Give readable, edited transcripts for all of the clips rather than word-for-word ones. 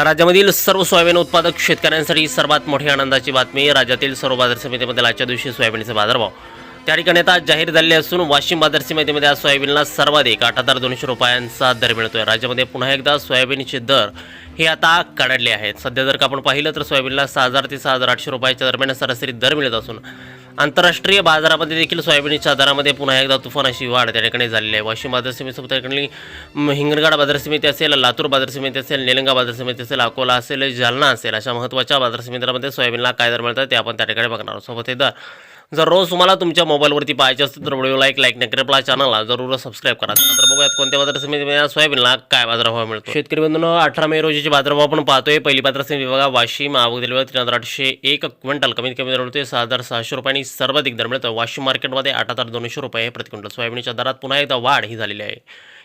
राज्यामधील सर्व सोयाबीन उत्पादक शेतकऱ्यांसाठी सर्वात मोठी आनंदाची बातमी. राज्यातील सर्व बाजार समितीमध्ये आजच्या दिवशी सोयाबीनचे बाजारभाव त्या ठिकाणी आता जाहीर झाले असून वाशिम बाजार समितीमध्ये आज सोयाबीनला सर्वाधिक 8,200 रुपयांचा दर मिळतोय. राज्यामध्ये पुन्हा एकदा सोयाबीनचे दर हे आता कडाडले आहेत. सध्या जर का आपण पाहिलं तर सोयाबीनला 6,000 ते 6,800 रुपयाच्या दरम्यान सरासरी दर मिळत असून आंतरराष्ट्रीय बाजारामध्ये देखील सोयाबीनच्या दरामध्ये पुन्हा एकदा तुफान अशी वाढ त्या ठिकाणी झालेली आहे. वाशिम बाजार समितीसोबत त्या ठिकाणी हिंगणघाट बाजार समिती असेल, लातूर बाजार समिती असेल, निलंगा बाजार समिती असेल, अकोला असेल, जालना असेल, अशा महत्त्वाच्या बाजार समितीमध्ये सोयाबीनला काय दर मिळतात ते आपण त्या ठिकाणी बघणार आहोत. सोबत हे दर जर रोज तुम्हाला तुमच्या मोबाईलवरती पाहायचे असतील तर व्हिडिओला लाईक नक्की आपल्या चॅनलला जरूर सबस्क्राईब करा. तर बघूयात कोणत्या बाजार समितीमध्ये सोयाबीनला काय बाजारभाव मिळतो. शेतकरी बंधूंनो, 18 मे रोजीचे बाजारभाव आपण पाहतोय. पहिली बाजार समिती बघा वाशिम, आवक दिल्यावर 3,801 क्विंटल, कमीत कमी दर मिळतोय 6,600 रुपयांनी सर्वाधिक दर मिळतो. वाशिम मार्केटमध्ये 8,200 रुपये प्रति क्विंटल. सोयाबीनच्या दरात पुन्हा एकदा वाढ ही झालेली आहे.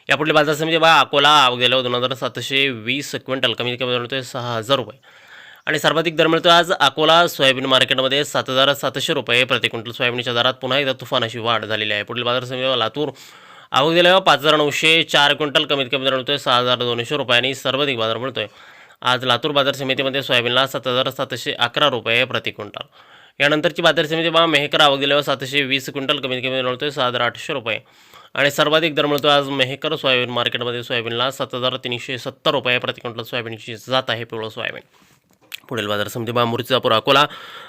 यापुढे बाजार समिती बघा अकोला, आवक दिल्यावर 2,720 क्विंटल, कमीत कमी दर मिळतोय 6,000 रुपये आणि सर्वाधिक दर मिळतो आज अकोला सोयाबीन मार्केटमध्ये 7,700 रुपये प्रति क्विंटल. सोयाबीनच्या दरात पुन्हा एकदा तुफान अशी वाढ झालेली आहे. पुढील बाजार समिती लातूर, आवक दिल्यावर 5,904 क्विंटल, कमीत कमी दर मिळतोय 6,200 रुपयांनी सर्वाधिक बाजार मिळतोय. आज लातूर बाजार समितीमध्ये सोयाबीनला 7,711 रुपये प्रति क्विंटल. यानंतरची बाजार समिती बघा मेहकर, आवक दिल्यावर 720 क्विंटल, कमीत कमी दर मिळतोय 6,800 रुपये आणि सर्वाधिक दर मिळतो आज मेहकर सोयाबीन मार्केटमध्ये सोयाबीनला 7,370 रुपये प्रति क्विंटल. सोयाबीनची जात आहे पिवळं सोयाबीन. पुढील बाजार समिती बघा मूर्तिजापूर, अकोला,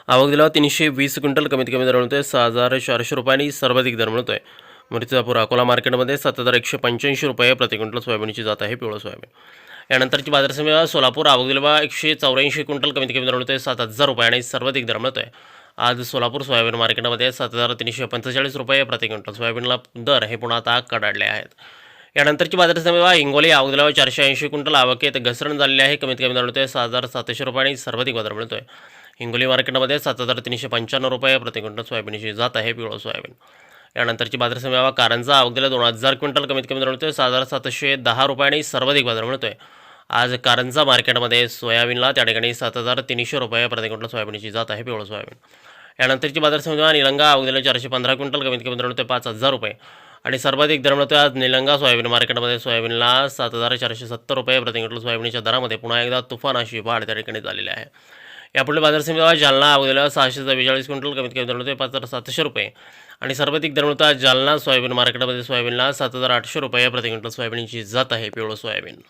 आवक दिल्यावर 320 क्विंटल, कमीत कमी दर मिळतोय 6,400 रुपयांनी सर्वाधिक दर मिळतोय. मूर्तिजापूर अकोला मार्केटमध्ये 7,185 रुपये प्रति क्विंटल. सोयाबीनची जात आहे पिवळं सोयाबीन. यानंतरची बाजार समिती सोलापूर, आवक दिल्यावर 184 क्विंटल, कमीत कमी दर मिळतोय 7,000 रुपये आणि सर्वाधिक दर मिळतोय. आज सोलापूर सोयाबीन मार्केटमध्ये 7,345 रुपये प्रति क्विंटल. सोयाबीनला दर हे पुन्हा आता कडाडले आहेत. यानंतरची बाजार समिती हिंगोली, आवक दिल्यावर 480 क्विंटल, आवकेत घसरण झालेली आहे. कमीत कमी दर मिळतोय 6,700 रुपये आणि सर्वाधिक बाजार मिळतोय. हिंगोली मार्केटमध्ये 7,395 रुपये प्रति क्विंटल. सोयाबीनची जात आहे पिवळं सोयाबीन. यानंतरची बाजार समिती कारंजा, आवक दिल्या 2,000 क्विंटल, कमीत कमी दर मिळतोय 6,710 रुपये आणि सर्वाधिक बाजार मिळतोय. आज कारंजा मार्केटमध्ये सोयाबीनला त्या ठिकाणी 7,300 रुपये प्रति क्विंटल. सोयाबीनची जात आहे पिवळं सोयाबीन. यानंतरची बाजार समिती निलंगा, आवक दिल्या 415 क्विंटल, कमीत कमी दर मिळतोय 5,000 रुपये आणि सर्वाधिक दर मिळतोय आज निलंगा सोयाबीन मार्केटमध्ये सोयाबीनला 7,470 रुपये प्रति क्विंटल. सोयाबीनच्या दरामध्ये पुन्हा एकदा तुफान अशी वाढ त्या ठिकाणी झालेली आहे. यापुढे बाजार समिती जालना, आवक दिल्यावर 644 क्विंटल, कमीत कमी दर मिळतोय 5,700 रुपये आणि सर्वाधिक दर मिळतो आज जालना सोयाबीन मार्केटमध्ये सोयाबीनला 7,800 रुपये प्रति क्विंटल. सोयाबीनची जात आहे पिवळं सोयाबीन.